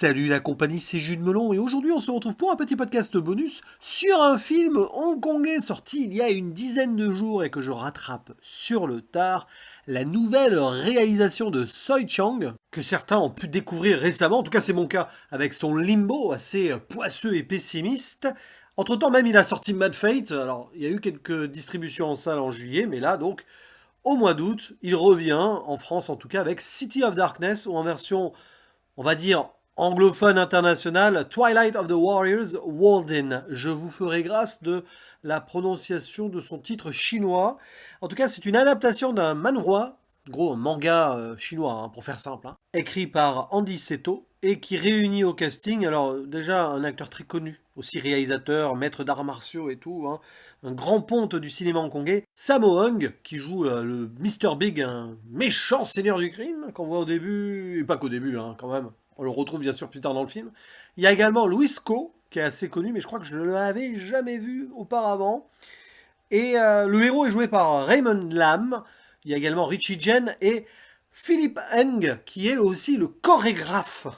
Salut la compagnie, c'est Jules Melon et aujourd'hui on se retrouve pour un petit podcast bonus sur un film hongkongais sorti il y a une dizaine de jours et que je rattrape sur le tard, la nouvelle réalisation de Soi Chang, que certains ont pu découvrir récemment, en tout cas c'est mon cas, avec son Limbo assez poisseux et pessimiste. Entre-temps même il a sorti Mad Fate, alors il y a eu quelques distributions en salle en juillet, mais là donc au mois d'août il revient, en France en tout cas, avec City of Darkness ou en version on va dire anglophone international, Twilight of the Warriors Walden. Je vous ferai grâce de la prononciation de son titre chinois. En tout cas, c'est une adaptation d'un manhwa, gros un manga chinois, hein, pour faire simple, hein, écrit par Andy Seto et qui réunit au casting, alors déjà un acteur très connu, aussi réalisateur, maître d'arts martiaux et tout, hein, un grand ponte du cinéma hongkongais, Sammo Hung, qui joue le Mr. Big, un méchant seigneur du crime, qu'on voit au début, et pas qu'au début, hein, quand même. On le retrouve bien sûr plus tard dans le film. Il y a également Louis Ko, qui est assez connu, mais je crois que je ne l'avais jamais vu auparavant. Et le héros est joué par Raymond Lam. Il y a également Richie Jen et Philip Heng, qui est aussi le chorégraphe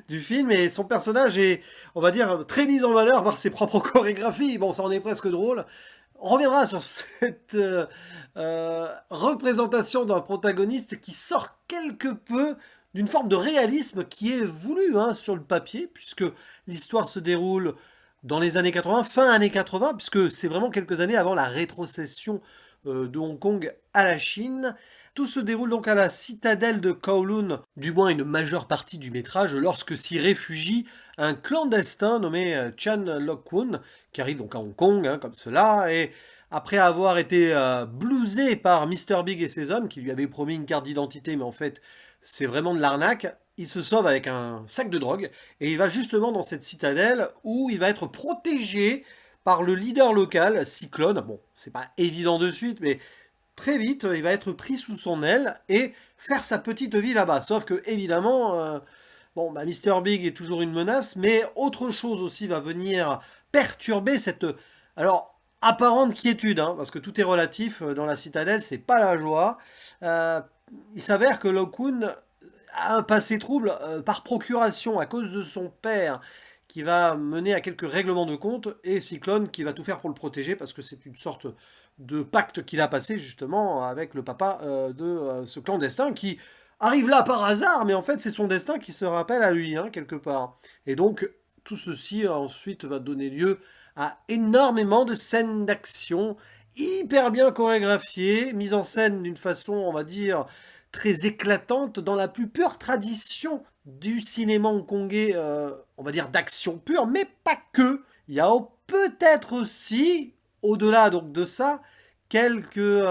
du film. Et son personnage est, on va dire, très mis en valeur par ses propres chorégraphies. Bon, ça en est presque drôle. On reviendra sur cette représentation d'un protagoniste qui sort quelque peu d'une forme de réalisme qui est voulu, hein, sur le papier, puisque l'histoire se déroule dans les années 80, fin années 80, puisque c'est vraiment quelques années avant la rétrocession de Hong Kong à la Chine. Tout se déroule donc à la citadelle de Kowloon, du moins une majeure partie du métrage, lorsque s'y réfugie un clandestin nommé Chan Lok-woon, qui arrive donc à Hong Kong, hein, comme cela, et après avoir été blousé par Mr. Big et ses hommes, qui lui avaient promis une carte d'identité, mais en fait c'est vraiment de l'arnaque, il se sauve avec un sac de drogue, et il va justement dans cette citadelle où il va être protégé par le leader local, Cyclone. Bon, c'est pas évident de suite, mais très vite, il va être pris sous son aile et faire sa petite vie là-bas. Sauf que, évidemment, bon, bah, Mr. Big est toujours une menace, mais autre chose aussi va venir perturber cette, alors, apparente quiétude, hein, parce que tout est relatif dans la citadelle, c'est pas la joie. Euh, il s'avère que Lokun a un passé trouble par procuration à cause de son père, qui va mener à quelques règlements de compte, et Cyclone qui va tout faire pour le protéger, parce que c'est une sorte de pacte qu'il a passé justement avec le papa de ce clandestin, qui arrive là par hasard, mais en fait c'est son destin qui se rappelle à lui, hein, quelque part. Et donc tout ceci ensuite va donner lieu à énormément de scènes d'action, hyper bien chorégraphiées, mises en scène d'une façon, on va dire, très éclatante, dans la plus pure tradition du cinéma hongkongais, on va dire d'action pure, mais pas que. Il y a peut-être aussi, au-delà donc de ça, quelques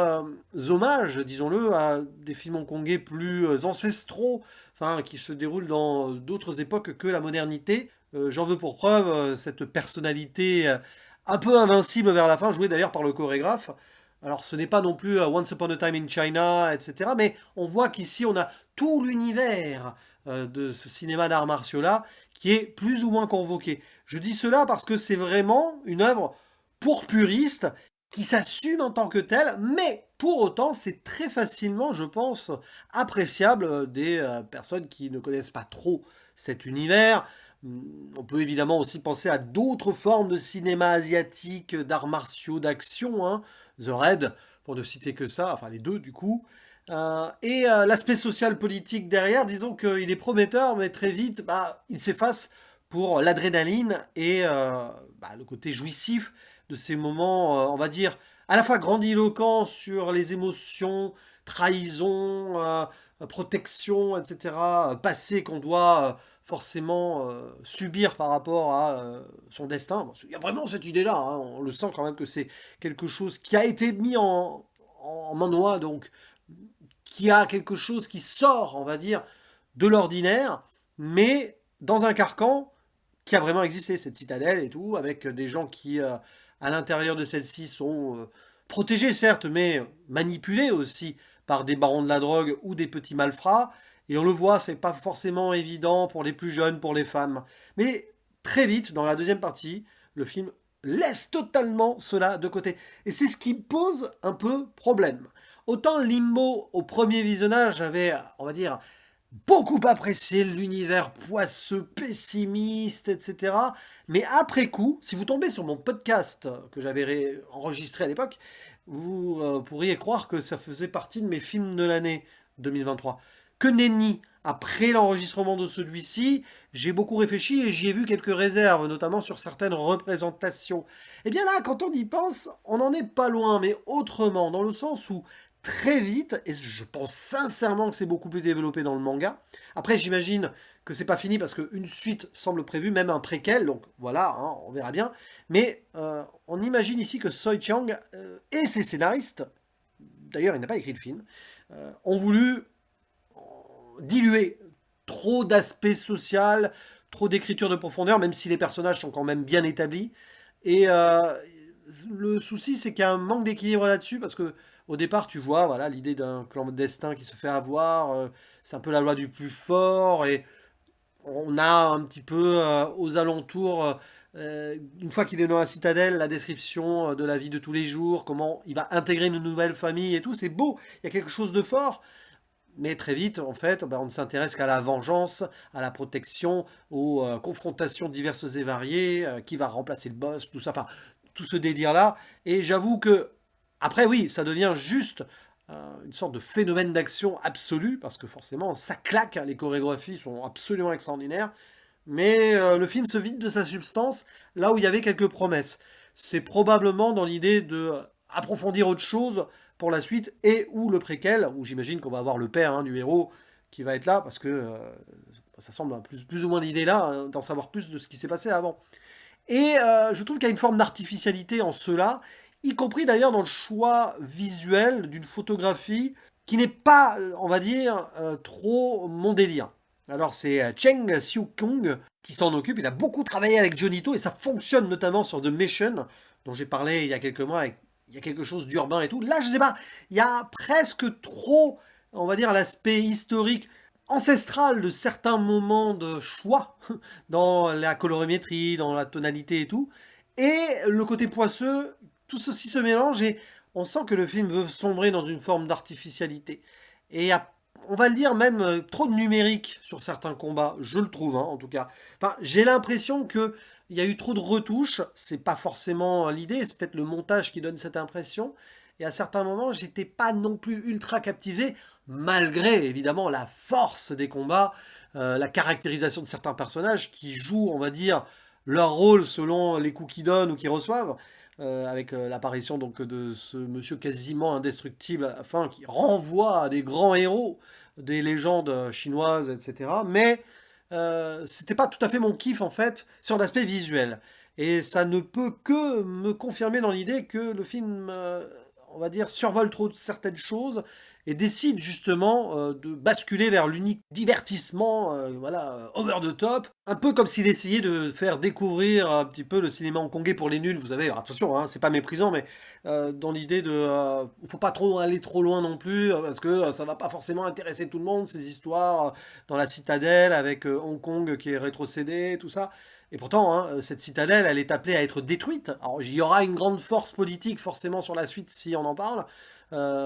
hommages, disons-le, à des films hongkongais plus ancestraux, enfin, qui se déroulent dans d'autres époques que la modernité. J'en veux pour preuve cette personnalité un peu invincible vers la fin, jouée d'ailleurs par le chorégraphe. Alors ce n'est pas non plus Once Upon a Time in China, etc. Mais on voit qu'ici on a tout l'univers de ce cinéma d'arts martiaux-là qui est plus ou moins convoqué. Je dis cela parce que c'est vraiment une œuvre pour puristes qui s'assume en tant que telle, mais pour autant c'est très facilement, je pense, appréciable des personnes qui ne connaissent pas trop cet univers. On peut évidemment aussi penser à d'autres formes de cinéma asiatique, d'arts martiaux, d'action, hein. The Raid, pour ne citer que ça, enfin les deux du coup. L'aspect social politique derrière, disons qu'il est prometteur, mais très vite, bah, il s'efface pour l'adrénaline et bah, le côté jouissif de ces moments, on va dire, à la fois grandiloquents sur les émotions, trahison, protection, etc., passé qu'on doit forcément subir par rapport à son destin. Bon, il y a vraiment cette idée-là, hein, on le sent quand même que c'est quelque chose qui a été mis en manhwa, donc qui a quelque chose qui sort, on va dire, de l'ordinaire, mais dans un carcan qui a vraiment existé, cette citadelle et tout, avec des gens qui, à l'intérieur de celle-ci, sont protégés, certes, mais manipulés aussi par des barons de la drogue ou des petits malfrats. Et on le voit, c'est pas forcément évident pour les plus jeunes, pour les femmes. Mais très vite, dans la deuxième partie, le film laisse totalement cela de côté. Et c'est ce qui pose un peu problème. Autant Limbo, au premier visionnage, avait, on va dire, beaucoup apprécié l'univers poisseux, pessimiste, etc. Mais après coup, si vous tombez sur mon podcast que j'avais enregistré à l'époque, vous pourriez croire que ça faisait partie de mes films de l'année 2023. Que nenni! Après l'enregistrement de celui-ci, j'ai beaucoup réfléchi et j'y ai vu quelques réserves, notamment sur certaines représentations. Et bien là, quand on y pense, on n'en est pas loin, mais autrement, dans le sens où très vite, et je pense sincèrement que c'est beaucoup plus développé dans le manga. Après, j'imagine que c'est pas fini parce qu'une suite semble prévue, même un préquel, donc voilà, hein, on verra bien. Mais on imagine ici que Soi Chiang et ses scénaristes, d'ailleurs il n'a pas écrit le film, ont voulu diluer trop d'aspect social, trop d'écriture de profondeur, même si les personnages sont quand même bien établis. Et le souci, c'est qu'il y a un manque d'équilibre là-dessus, parce que au départ, tu vois, voilà, l'idée d'un clandestin qui se fait avoir, c'est un peu la loi du plus fort, et on a un petit peu aux alentours, une fois qu'il est dans la citadelle, la description de la vie de tous les jours, comment il va intégrer une nouvelle famille et tout, c'est beau, il y a quelque chose de fort, mais très vite, en fait, ben, on ne s'intéresse qu'à la vengeance, à la protection, aux confrontations diverses et variées, qui va remplacer le boss, tout ça, enfin, tout ce délire-là. Et j'avoue que, après, oui, ça devient juste une sorte de phénomène d'action absolu, parce que forcément, ça claque, hein, les chorégraphies sont absolument extraordinaires, mais le film se vide de sa substance, là où il y avait quelques promesses. C'est probablement dans l'idée de approfondir autre chose pour la suite, et ou le préquel, où j'imagine qu'on va avoir le père, hein, du héros qui va être là, parce que ça semble plus ou moins l'idée là, hein, d'en savoir plus de ce qui s'est passé avant. Et je trouve qu'il y a une forme d'artificialité en cela, y compris d'ailleurs dans le choix visuel d'une photographie qui n'est pas, on va dire, trop mon délire. Alors c'est Cheng Siu-kung qui s'en occupe, il a beaucoup travaillé avec Jonito et ça fonctionne notamment sur The Mission, dont j'ai parlé il y a quelques mois, il y a quelque chose d'urbain et tout. Là, je sais pas, il y a presque trop, on va dire, l'aspect historique ancestral de certains moments de choix dans la colorimétrie, dans la tonalité et tout. Et le côté poisseux, tout ceci se mélange et on sent que le film veut sombrer dans une forme d'artificialité. Et il y a, on va le dire même, trop de numérique sur certains combats, je le trouve, hein, en tout cas. Enfin, j'ai l'impression que il y a eu trop de retouches, c'est pas forcément l'idée, c'est peut-être le montage qui donne cette impression. Et à certains moments, j'étais pas non plus ultra captivé, malgré évidemment la force des combats, la caractérisation de certains personnages qui jouent, on va dire, leur rôle selon les coups qu'ils donnent ou qu'ils reçoivent, avec l'apparition donc de ce monsieur quasiment indestructible à la fin qui renvoie à des grands héros des légendes chinoises, etc. Mais c'était pas tout à fait mon kiff en fait sur l'aspect visuel. Et ça ne peut que me confirmer dans l'idée que le film, on va dire, survole trop certaines choses et décide justement de basculer vers l'unique divertissement, voilà, over the top, un peu comme s'il essayait de faire découvrir un petit peu le cinéma hongkongais pour les nuls, vous savez, alors, attention, hein, c'est pas méprisant, mais dans l'idée de, faut pas trop aller trop loin non plus, parce que ça va pas forcément intéresser tout le monde, ces histoires dans la citadelle avec Hong Kong qui est rétrocédé, tout ça. Et pourtant, hein, cette citadelle, elle est appelée à être détruite. Alors, il y aura une grande force politique forcément sur la suite si on en parle,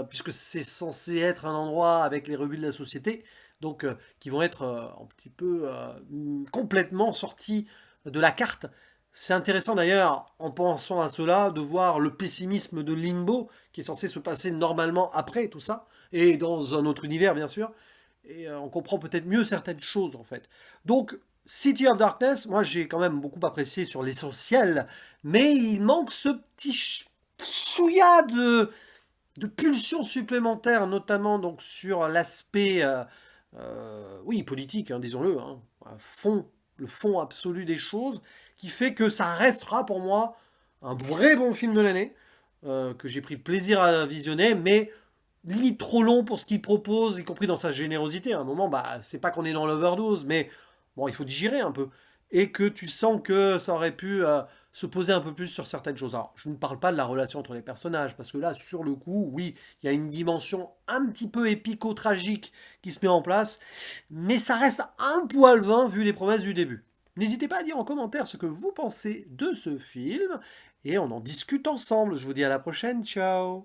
puisque c'est censé être un endroit avec les rebuts de la société, donc qui vont être un petit peu complètement sortis de la carte. C'est intéressant d'ailleurs, en pensant à cela, de voir le pessimisme de Limbo, qui est censé se passer normalement après tout ça, et dans un autre univers bien sûr, et on comprend peut-être mieux certaines choses en fait. Donc, City of Darkness, moi j'ai quand même beaucoup apprécié sur l'essentiel, mais il manque ce petit chouïa de pulsions supplémentaires, notamment donc sur l'aspect, oui, politique, hein, disons-le, hein, le fond absolu des choses, qui fait que ça restera pour moi un vrai bon film de l'année, que j'ai pris plaisir à visionner, mais limite trop long pour ce qu'il propose, y compris dans sa générosité. À un moment, bah, c'est pas qu'on est dans l'overdose, mais bon, il faut digérer un peu. Et que tu sens que ça aurait pu se poser un peu plus sur certaines choses. Alors, je ne parle pas de la relation entre les personnages, parce que là, sur le coup, oui, il y a une dimension un petit peu épico-tragique qui se met en place, mais ça reste un poil vain vu les promesses du début. N'hésitez pas à dire en commentaire ce que vous pensez de ce film, et on en discute ensemble. Je vous dis à la prochaine, ciao!